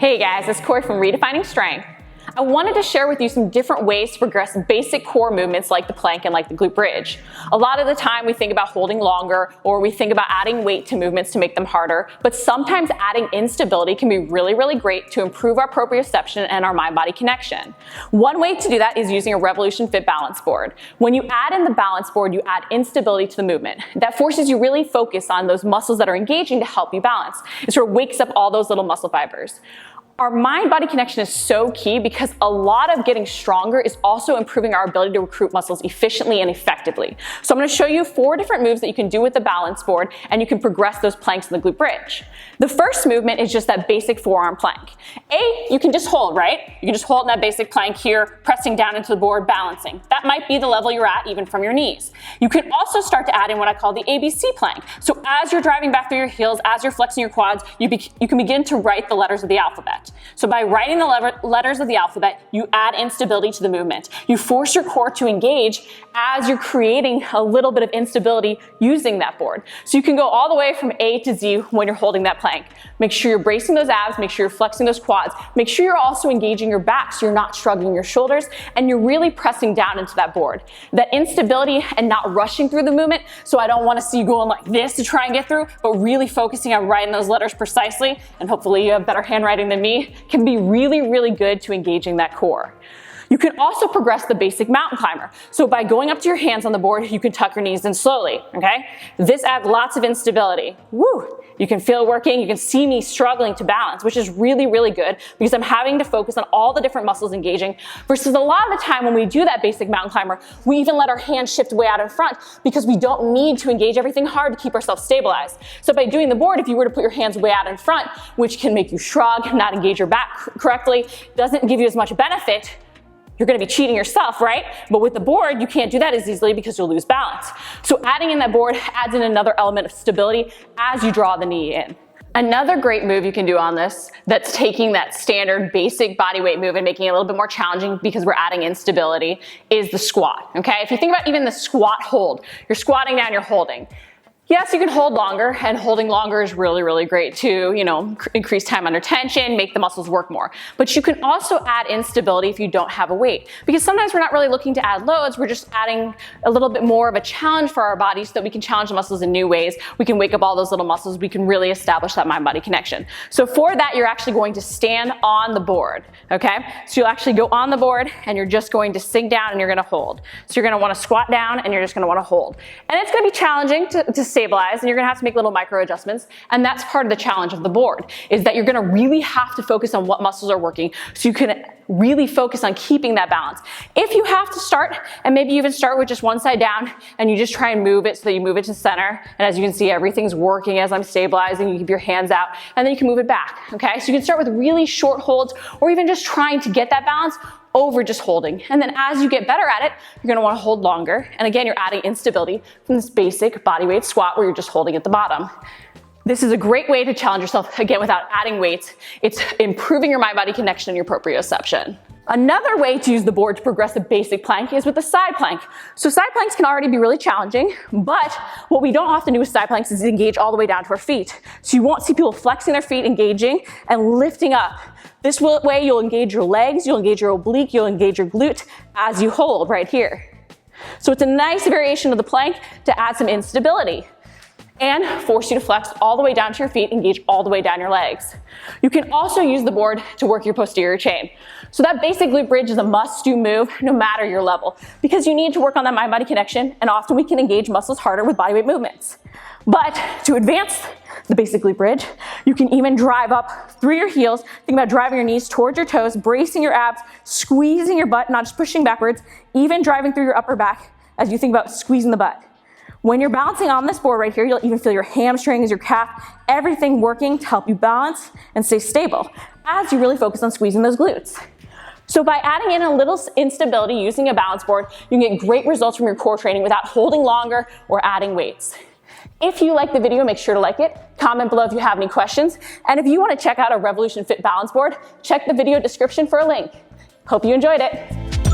Hey guys, it's Corey from Redefining Strength. I wanted to share with you some different ways to progress basic core movements like the plank and like the glute bridge. A lot of the time we think about holding longer or we think about adding weight to movements to make them harder, but sometimes adding instability can be really great to improve our proprioception and our mind-body connection. One way to do that is using a Revolution Fit balance board. When you add in the balance board, you add instability to the movement. That forces you really focus on those muscles that are engaging to help you balance. It sort of wakes up all those little muscle fibers. Our mind-body connection is so key because a lot of getting stronger is also improving our ability to recruit muscles efficiently and effectively. So I'm going to show you 4 different moves that you can do with the balance board and you can progress those planks in the glute bridge. The first movement is just that basic forearm plank. You can just hold, right? You can just hold in that basic plank here, pressing down into the board, balancing. That might be the level you're at even from your knees. You can also start to add in what I call the ABC plank. So as you're driving back through your heels, as you're flexing your quads, you can begin to write the letters of the alphabet. So by writing the letters of the alphabet, you add instability to the movement. You force your core to engage as you're creating a little bit of instability using that board. So you can go all the way from A to Z when you're holding that plank. Make sure you're bracing those abs, make sure you're flexing those quads, make sure you're also engaging your back so you're not struggling your shoulders and you're really pressing down into that board. That instability and not rushing through the movement, so I don't want to see you going like this to try and get through, but really focusing on writing those letters precisely, and hopefully you have better handwriting than me, can be really good to engaging that core. You can also progress the basic mountain climber. So by going up to your hands on the board, you can tuck your knees in slowly, okay? This adds lots of instability. Woo! You can feel it working. You can see me struggling to balance, which is really good because I'm having to focus on all the different muscles engaging versus a lot of the time when we do that basic mountain climber, we even let our hands shift way out in front because we don't need to engage everything hard to keep ourselves stabilized. So by doing the board, if you were to put your hands way out in front, which can make you shrug, not engage your back correctly, doesn't give you as much benefit, you're going to be cheating yourself, right? But with the board, you can't do that as easily because you'll lose balance. So adding in that board adds in another element of stability as you draw the knee in. Another great move you can do on this that's taking that standard basic body weight move and making it a little bit more challenging because we're adding instability is the squat, okay? If you think about even the squat hold, you're squatting down, you're holding. Yes, you can hold longer, and holding longer is really great to, increase time under tension, make the muscles work more. But you can also add instability if you don't have a weight. Because sometimes we're not really looking to add loads, we're just adding a little bit more of a challenge for our body so that we can challenge the muscles in new ways. We can wake up all those little muscles, we can really establish that mind-body connection. So for that, you're actually going to stand on the board, okay? So you'll actually go on the board, and you're just going to sink down, and you're gonna hold. So you're gonna wanna squat down, and you're just gonna wanna hold. And it's gonna be challenging to stabilize, and you're gonna have to make little micro adjustments, and that's part of the challenge of the board, is that you're gonna really have to focus on what muscles are working so you can really focus on keeping that balance. If you have to start, and maybe you even start with just one side down, and you just try and move it so that you move it to center, and as you can see, everything's working as I'm stabilizing, you keep your hands out, and then you can move it back, okay? So you can start with really short holds, or even just trying to get that balance over just holding. And then as you get better at it, you're gonna wanna hold longer. And again, you're adding instability from this basic bodyweight squat where you're just holding at the bottom. This is a great way to challenge yourself, again, without adding weights. It's improving your mind-body connection and your proprioception. Another way to use the board to progress a basic plank is with the side plank. So side planks can already be really challenging, but what we don't often do with side planks is engage all the way down to our feet. So you won't see people flexing their feet, engaging, and lifting up. This way you'll engage your legs, you'll engage your oblique, you'll engage your glute as you hold right here. So it's a nice variation of the plank to add some instability and force you to flex all the way down to your feet, engage all the way down your legs. You can also use the board to work your posterior chain. So that basic glute bridge is a must-do move no matter your level because you need to work on that mind-body connection, and often we can engage muscles harder with bodyweight movements. But to advance the basic glute bridge, you can even drive up through your heels. Think about driving your knees towards your toes, bracing your abs, squeezing your butt, not just pushing backwards, even driving through your upper back as you think about squeezing the butt. When you're balancing on this board right here, you'll even feel your hamstrings, your calf, everything working to help you balance and stay stable as you really focus on squeezing those glutes. So by adding in a little instability using a balance board, you can get great results from your core training without holding longer or adding weights. If you like the video, make sure to like it, comment below if you have any questions, and if you want to check out a Revolution Fit balance board, check the video description for a link. Hope you enjoyed it.